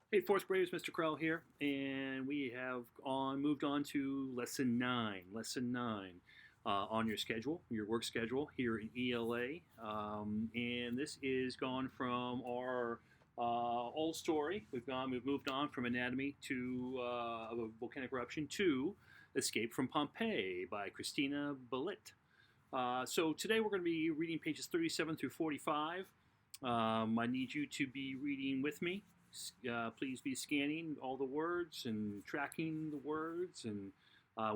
Hey, fourth graders, Mr. Krell here, and we have moved on to lesson nine. Lesson nine on your schedule, your work schedule here in ELA, and this is gone from our old story. We've moved on from anatomy to a volcanic eruption to Escape from Pompeii by Christina Billet. So today we're going to be reading pages 37 through 45. I need you to be reading with me. Please be scanning all the words and tracking the words. And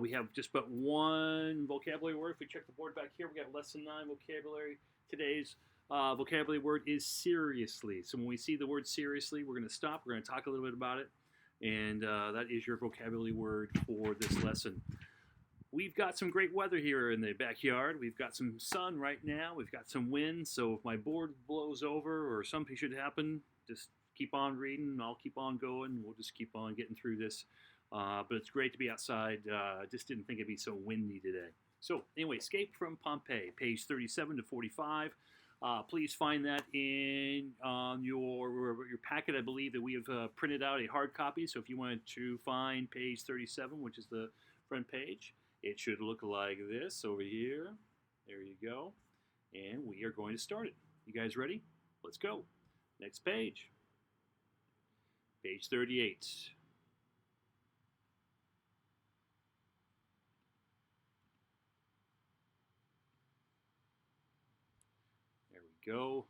we have just but one vocabulary word. If we check the board back here, we got lesson 9 vocabulary. Today's vocabulary word is seriously. So when we see the word seriously, we're going to stop. We're going to talk a little bit about it. And that is your vocabulary word for this lesson. We've got some great weather here in the backyard. We've got some sun right now. We've got some wind. So if my board blows over or something should happen, just keep on reading. I'll keep on going. We'll just keep on getting through this. But it's great to be outside. I just didn't think it'd be so windy today. So anyway, Escape from Pompeii, page 37 to 45. Please find that in your packet. I believe that we have printed out a hard copy. So if you wanted to find page 37, which is the front page, it should look like this over here. There you go. And we are going to start it. You guys ready? Let's go. Next page. Page 38. There we go.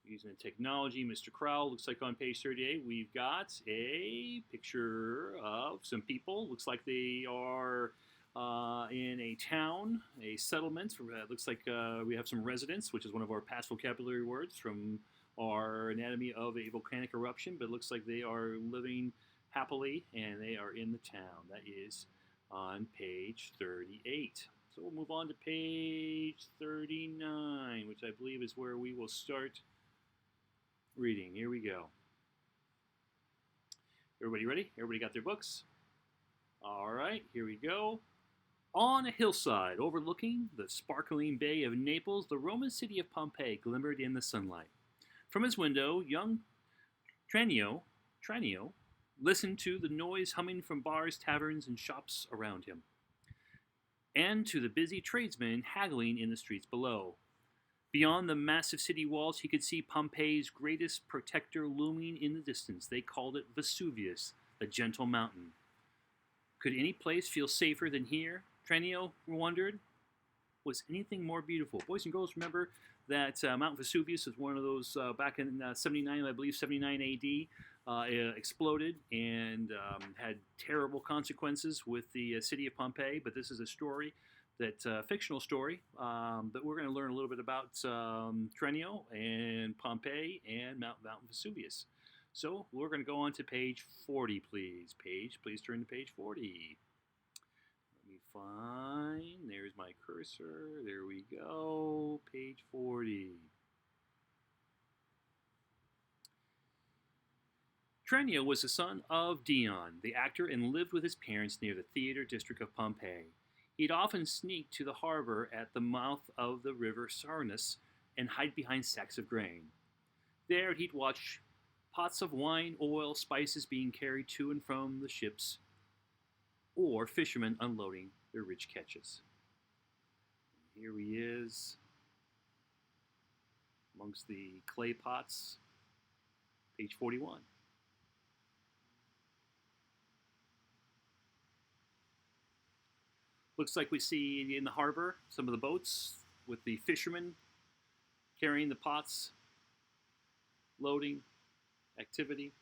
Using the technology, Mr. Crowell. Looks like on page 38 we've got a picture of some people. Looks like they are in a town, a settlement. Looks like we have some residents, which is one of our past vocabulary words from our anatomy of a volcanic eruption. But it looks like they are living happily and they are in the town. That is on page 38. So we'll move on to page 39, which I believe is where we will start reading. Here we go. Everybody ready? Everybody got their books? All right, here we go. On a hillside overlooking the sparkling bay of Naples, the Roman city of Pompeii glimmered in the sunlight. From his window, young Tranio listened to the noise humming from bars, taverns, and shops around him, and to the busy tradesmen haggling in the streets below. Beyond the massive city walls, he could see Pompeii's greatest protector looming in the distance. They called it Vesuvius, the gentle mountain. Could any place feel safer than here? Tranio wondered. Was anything more beautiful? Boys and girls, remember that Mount Vesuvius was one of those back in 79, I believe 79 AD, exploded and had terrible consequences with the city of Pompeii. But this is a story fictional story that we're going to learn a little bit about Tranio and Pompeii and Mount Vesuvius. So we're going to go on to page 40, please. Please turn to page 40. Let me find, there's my cursor. There we go, page 40. Tranio was the son of Dion, the actor, and lived with his parents near the theater district of Pompeii. He'd often sneak to the harbor at the mouth of the river Sarnus and hide behind sacks of grain. There he'd watch pots of wine, oil, spices being carried to and from the ships, or fishermen unloading their rich catches. Here he is amongst the clay pots, page 41. Looks like we see in the harbor some of the boats with the fishermen carrying the pots, loading, activity.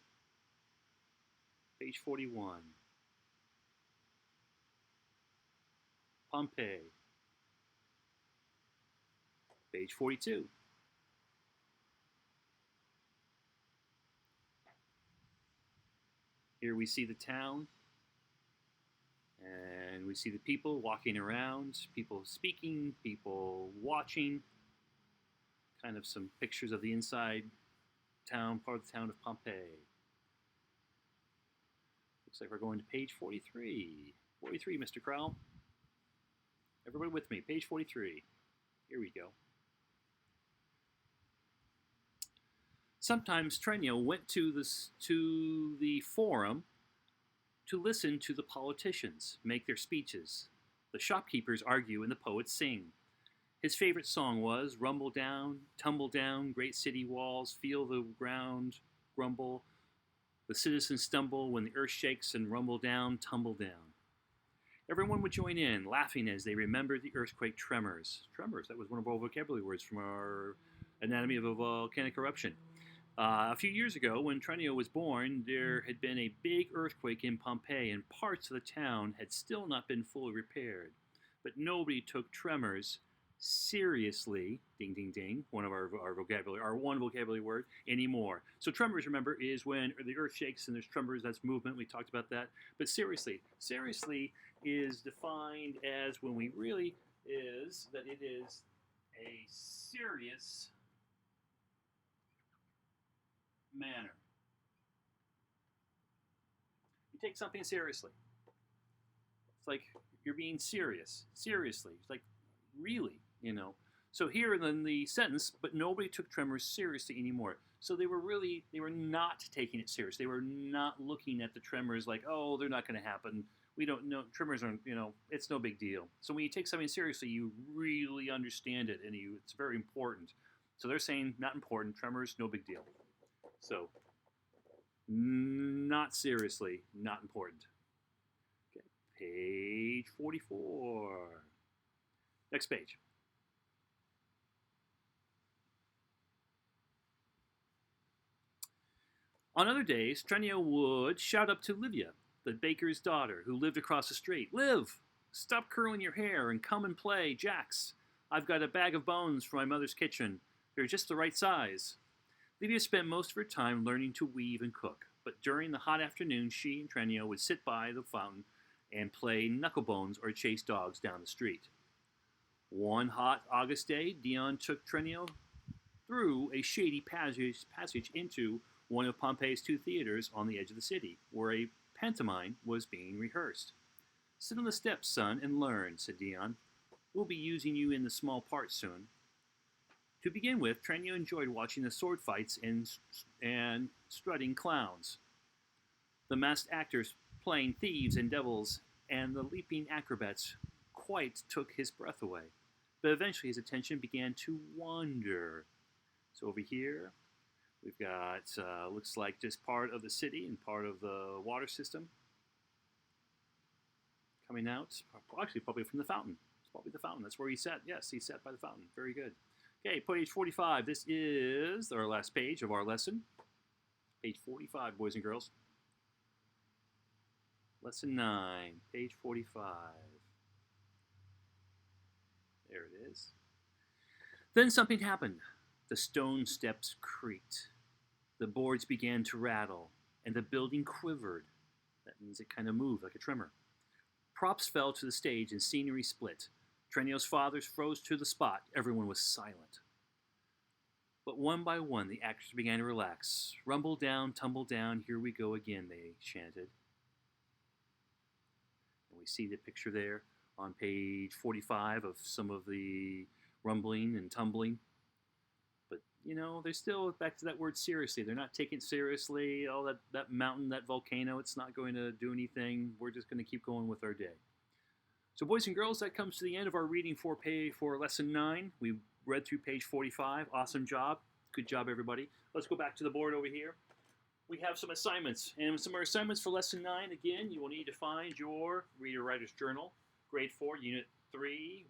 Page 41. Pompeii. Page 42. Here we see the town. And we see the people walking around, people speaking, people watching. Kind of some pictures of the inside town, part of the town of Pompeii. Looks like we're going to page 43. 43, Mr. Crowell. Everybody with me, page 43. Here we go. Sometimes Trenio went to the forum to listen to the politicians make their speeches, the shopkeepers argue, and the poets sing. His favorite song was Rumble Down, Tumble Down, Great City Walls, Feel the Ground Grumble, the citizens stumble when the earth shakes and rumble down, tumble down. Everyone would join in, laughing as they remembered the earthquake tremors. Tremors, that was one of our vocabulary words from our Anatomy of a Volcanic Eruption. A few years ago, when Trenio was born, there had been a big earthquake in Pompeii, and parts of the town had still not been fully repaired. But nobody took tremors seriously, ding ding ding, one of our vocabulary, our one vocabulary word, anymore. So tremors, remember, is when the earth shakes and there's tremors, that's movement, we talked about that. But seriously is defined as when we really is, that it is a serious manner. You take something seriously. It's like you're being serious. Seriously. It's like, really, So here in the sentence, but nobody took tremors seriously anymore. So they were not taking it serious. They were not looking at the tremors like, oh, they're not going to happen. We don't know, tremors aren't, it's no big deal. So when you take something seriously, you really understand it, and it's very important. So they're saying, not important, tremors, no big deal. So, not seriously, not important. Okay, page 44. Next page. On other days, Trenio would shout up to Livia, the baker's daughter, who lived across the street. Liv, stop curling your hair and come and play jacks. I've got a bag of bones from my mother's kitchen. They're just the right size. Livia spent most of her time learning to weave and cook, but during the hot afternoon, she and Trenio would sit by the fountain and play knucklebones or chase dogs down the street. One hot August day, Dion took Trenio through a shady passage into one of Pompeii's two theaters on the edge of the city, where a pantomime was being rehearsed. Sit on the steps, son, and learn, said Dion. We'll be using you in the small part soon. To begin with, Trenio enjoyed watching the sword fights and strutting clowns, the masked actors playing thieves and devils, and the leaping acrobats quite took his breath away. But eventually his attention began to wander. So over here, we've got, looks like just part of the city and part of the water system coming out. Actually, probably from the fountain. It's probably the fountain. That's where he sat. Yes, he sat by the fountain. Very good. Okay, page 45. This is our last page of our lesson. Page 45, boys and girls. Lesson 9, page 45. There it is. Then something happened. The stone steps creaked. The boards began to rattle, and the building quivered. That means it kind of moved like a tremor. Props fell to the stage and scenery split. Trenio's fathers froze to the spot. Everyone was silent. But one by one, the actors began to relax. Rumble down, tumble down, here we go again, they chanted. And we see the picture there on page 45 of some of the rumbling and tumbling. But, they're still back to that word seriously. They're not taking it seriously. Oh, that mountain, that volcano, it's not going to do anything. We're just going to keep going with our day. So, boys and girls, that comes to the end of our reading for lesson 9. We read through page 45. Awesome job. Good job, everybody. Let's go back to the board over here. We have some assignments. And some of our assignments for lesson 9, again, you will need to find your Reader-Writer's Journal, grade 4, unit 3,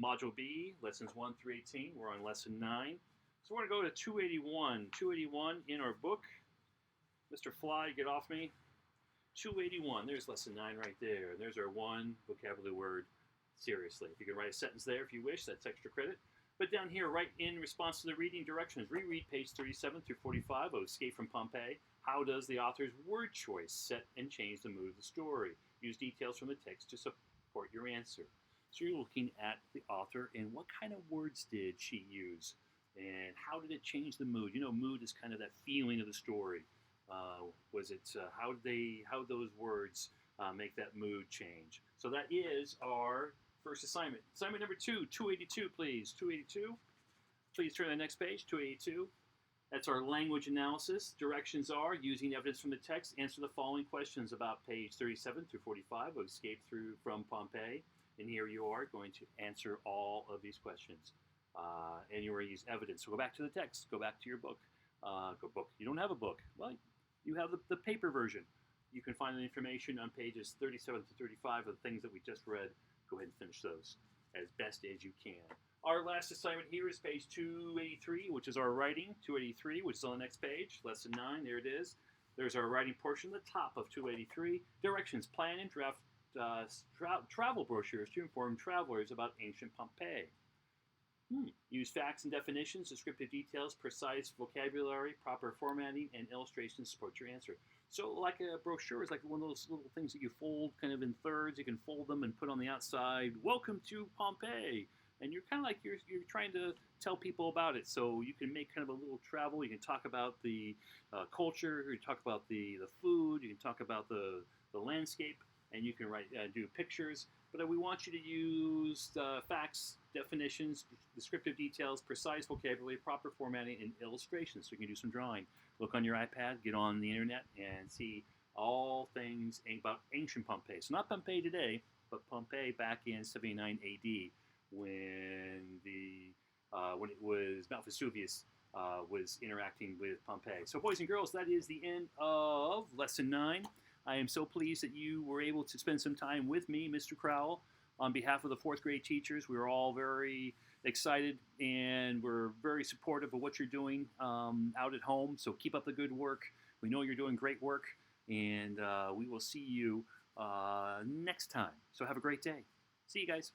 module B, lessons 1 through 18. We're on lesson 9. So we're going to go to 281. 281 in our book. Mr. Fly, get off me. 281. There's lesson 9 right there. And there's our one vocabulary word, seriously. If you can write a sentence there if you wish, that's extra credit. But down here, right in response to the reading directions, reread page 37 through 45 of Escape from Pompeii. How does the author's word choice set and change the mood of the story? Use details from the text to support your answer. So you're looking at the author and what kind of words did she use? And how did it change the mood? Mood is kind of that feeling of the story. Was it how those words make that mood change? So that is our first assignment. Assignment number 2, 282, please. 282. Please turn to the next page, 282. That's our language analysis. Directions are using evidence from the text, answer the following questions about page 37 through 45 of Escape through from Pompeii. And here you are going to answer all of these questions. And you're going to use evidence. So go back to the text. Go back to your book. Go book. You don't have a book. Well, you have the paper version. You can find the information on pages 37 to 35 of the things that we just read. Go ahead and finish those as best as you can. Our last assignment here is page 283, which is our writing. 283, which is on the next page. Lesson 9, there it is. There's our writing portion at the top of 283. Directions, plan and draft travel brochures to inform travelers about ancient Pompeii. Use facts and definitions, descriptive details, precise vocabulary, proper formatting, and illustrations to support your answer. So like a brochure is like one of those little things that you fold kind of in thirds. You can fold them and put on the outside, welcome to Pompeii. And you're kind of like you're trying to tell people about it. So you can make kind of a little travel. You can talk about the culture. You can talk about the food. You can talk about the landscape. And you can do pictures. But we want you to use facts, definitions, descriptive details, precise vocabulary, proper formatting, and illustrations. So you can do some drawing. Look on your iPad, get on the internet, and see all things about ancient Pompeii. So not Pompeii today, but Pompeii back in 79 AD, when it was Mount Vesuvius was interacting with Pompeii. So boys and girls, that is the end of Lesson 9. I am so pleased that you were able to spend some time with me, Mr. Crowell. On behalf of the 4th grade teachers, we are all very excited and we're very supportive of what you're doing out at home. So keep up the good work. We know you're doing great work, and we will see you next time. So have a great day. See you guys.